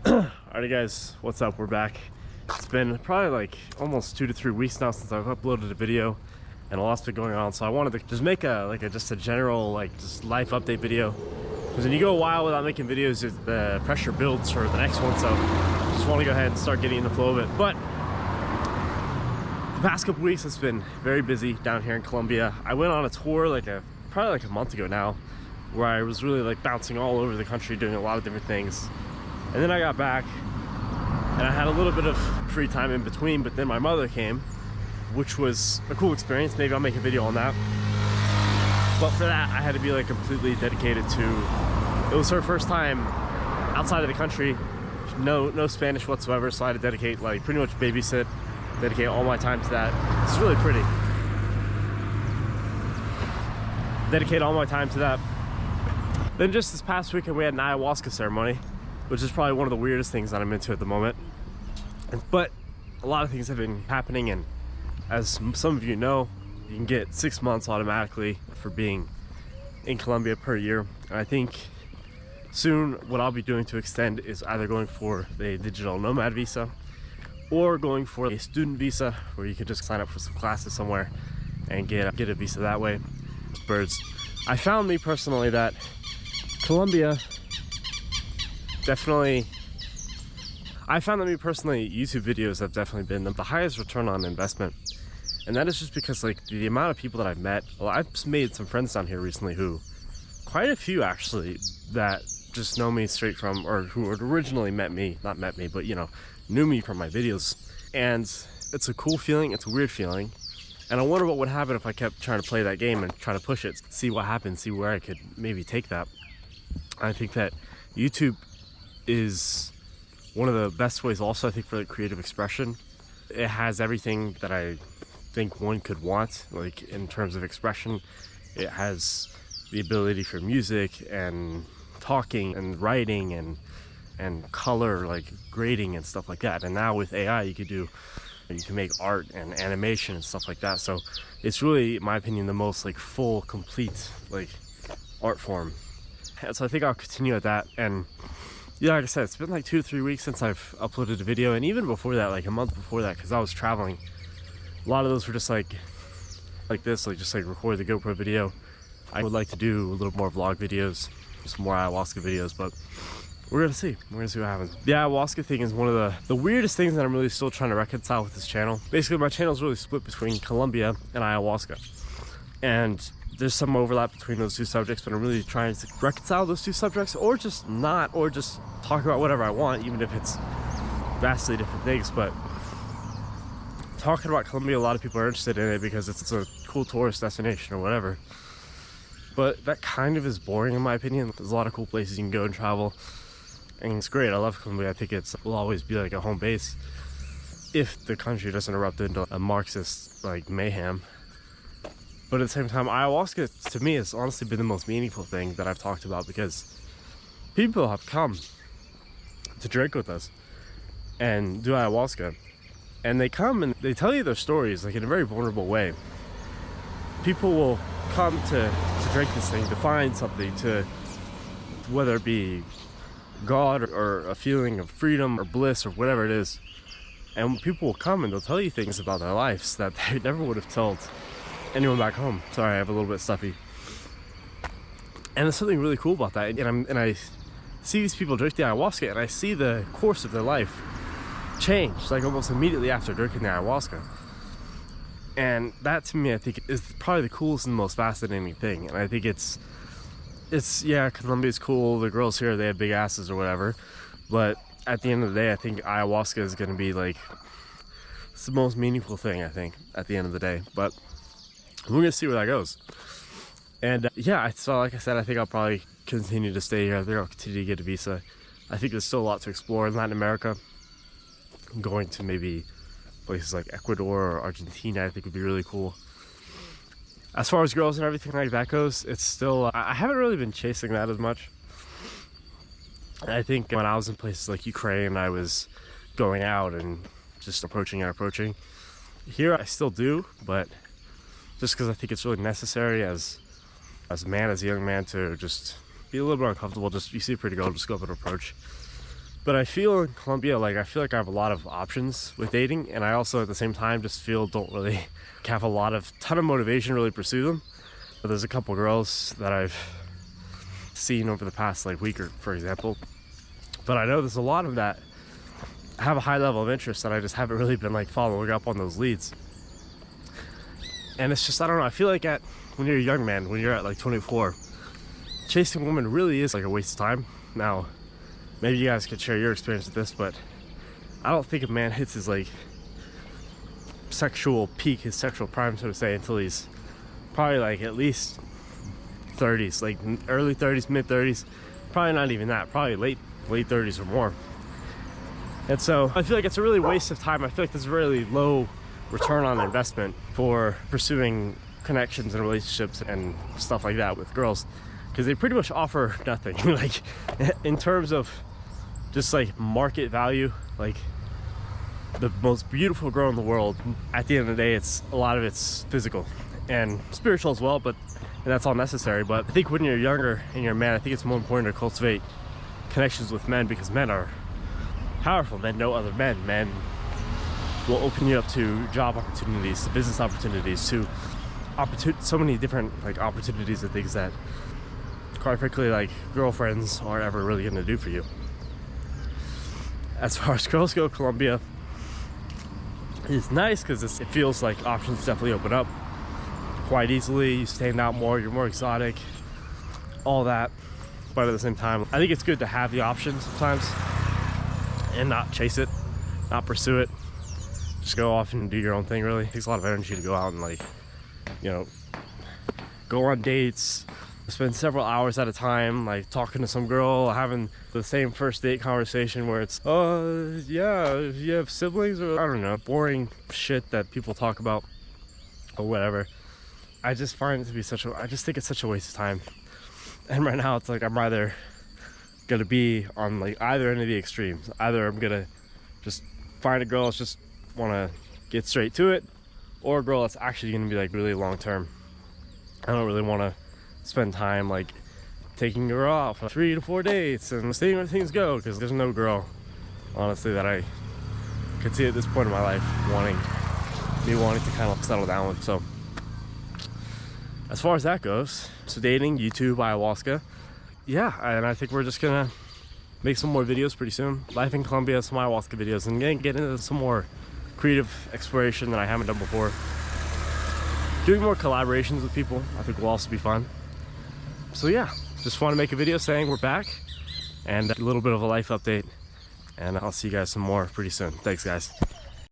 Alrighty guys, what's up? We're back. It's been probably like almost 2 to 3 weeks now since I've uploaded a video, and a lot's been going on, so I wanted to just make just a general just life update video, because when you go a while without making videos, the pressure builds for the next one. So just want to go ahead and start getting in the flow of it. But the past couple weeks it's been very busy down here in Colombia. I went on a tour probably like a month ago now, where I was really like bouncing all over the country doing a lot of different things. And then I got back and I had a little bit of free time in between, but then my mother came, which was a cool experience. Maybe I'll make a video on that. But for that, I had to be like completely dedicated to, it was her first time outside of the country, no Spanish whatsoever, so I had to dedicate, like pretty much babysit, dedicate all my time to that. It's really pretty. Dedicate all my time to that. Then just this past weekend we had an ayahuasca ceremony, which is probably one of the weirdest things that I'm into at the moment. But a lot of things have been happening, and as some of you know, you can get 6 months automatically for being in Colombia per year. And I think soon what I'll be doing to extend is either going for the digital nomad visa or going for a student visa, where you can just sign up for some classes somewhere and get a visa that way. Birds. I found me personally that Colombia YouTube videos have definitely been the highest return on investment. And that is just because like the amount of people that I've met, well, I've made some friends down here recently who, quite a few actually, that just know me straight from, or who had originally not met me, but you know, knew me from my videos. And it's a cool feeling, it's a weird feeling. And I wonder what would happen if I kept trying to play that game and try to push it, see what happens, see where I could maybe take that. I think that YouTube is one of the best ways also, I think, for creative expression. It has everything that I think one could want, like in terms of expression. It has the ability for music and talking and writing and color, like grading and stuff like that. And now with AI you can make art and animation and stuff like that. So it's really, in my opinion, the most like full, complete like art form. And so I think I'll continue at that. And yeah, like I said, it's been like 2 to 3 weeks since I've uploaded a video, and even before that, like a month before that, because I was traveling. A lot of those were just like this, like just like record the GoPro video. I would like to do a little more vlog videos, some more ayahuasca videos, but we're gonna see what happens. The ayahuasca thing is one of the weirdest things that I'm really still trying to reconcile with this channel. Basically, my channel is really split between Colombia and ayahuasca, and there's some overlap between those two subjects, but I'm really trying to reconcile those two subjects, or just not, or just talk about whatever I want, even if it's vastly different things. But talking about Colombia, a lot of people are interested in it because it's a cool tourist destination or whatever. But that kind of is boring in my opinion. There's a lot of cool places you can go and travel, and it's great. I love Colombia. I think will always be like a home base if the country doesn't erupt into a Marxist like mayhem. But at the same time, ayahuasca to me has honestly been the most meaningful thing that I've talked about, because people have come to drink with us and do ayahuasca, and they come and they tell you their stories like in a very vulnerable way. People will come to drink this thing, to find something, to whether it be God or a feeling of freedom or bliss or whatever it is. And people will come and they'll tell you things about their lives that they never would have told anyone back home. Sorry, I have a little bit stuffy. And there's something really cool about that. And I see these people drink the ayahuasca, and I see the course of their life change, like almost immediately after drinking the ayahuasca. And that to me, I think, is probably the coolest and most fascinating thing. And I think it's yeah, Colombia's cool, the girls here, they have big asses or whatever, but at the end of the day, I think ayahuasca is going to be like, it's the most meaningful thing, I think, at the end of the day. But we're gonna see where that goes. And yeah, so like I said, I think I'll probably continue to stay here. I think I'll continue to get a visa. I think there's still a lot to explore in Latin America. Going to maybe places like Ecuador or Argentina, I think would be really cool. As far as girls and everything like that goes, it's still, I haven't really been chasing that as much. I think when I was in places like Ukraine, I was going out and just approaching. Here I still do, but just because I think it's really necessary as a young man, to just be a little bit uncomfortable. Just, you see a pretty girl, just go up and approach. But I feel in Colombia, like I feel like I have a lot of options with dating, and I also at the same time just feel don't really have a ton of motivation to really pursue them. But there's a couple girls that I've seen over the past like week, or for example, but I know there's a lot of that have a high level of interest, and I just haven't really been like following up on those leads. And it's just, I don't know, I feel like when you're a young man, when you're at like 24, chasing women really is like a waste of time. Now, maybe you guys could share your experience with this, but I don't think a man hits his like sexual peak, his sexual prime, so to say, until he's probably like at least 30s, like early 30s, mid 30s, probably not even that, probably late 30s or more. And so I feel like it's a really waste of time. I feel like there's a really low return on investment for pursuing connections and relationships and stuff like that with girls, because they pretty much offer nothing. Like in terms of just like market value, like the most beautiful girl in the world, at the end of the day, a lot of it's physical and spiritual as well, and that's all necessary. But I think when you're younger and you're a man, I think it's more important to cultivate connections with men, because men are powerful. Men know other men. Men will open you up to job opportunities, to business opportunities, to so many different like opportunities and things that, quite frankly, like girlfriends aren't ever really going to do for you. As far as girls go, Colombia is nice because it feels like options definitely open up quite easily. You stand out more, you're more exotic, all that. But at the same time, I think it's good to have the option sometimes and not chase it, not pursue it. Just go off and do your own thing. Really, it takes a lot of energy to go out and like, you know, go on dates, spend several hours at a time like talking to some girl, having the same first date conversation where it's yeah, you have siblings, or I don't know, boring shit that people talk about or whatever. I just find it to be I just think it's such a waste of time. And right now it's like I'm either gonna be on like either end of the extremes. Either I'm gonna just find a girl that's just wanna get straight to it, or a girl that's actually gonna be like really long term. I don't really want to spend time like taking her off 3 to 4 dates and seeing where things go, because there's no girl, honestly, that I could see at this point in my life wanting to kind of settle down with. So as far as that goes, so dating, YouTube, ayahuasca, yeah, and I think we're just gonna make some more videos pretty soon. Life in Colombia, some ayahuasca videos, and then get into some more creative exploration that I haven't done before. Doing more collaborations with people, I think will also be fun. So yeah, just want to make a video saying we're back and a little bit of a life update, and I'll see you guys some more pretty soon. Thanks, guys.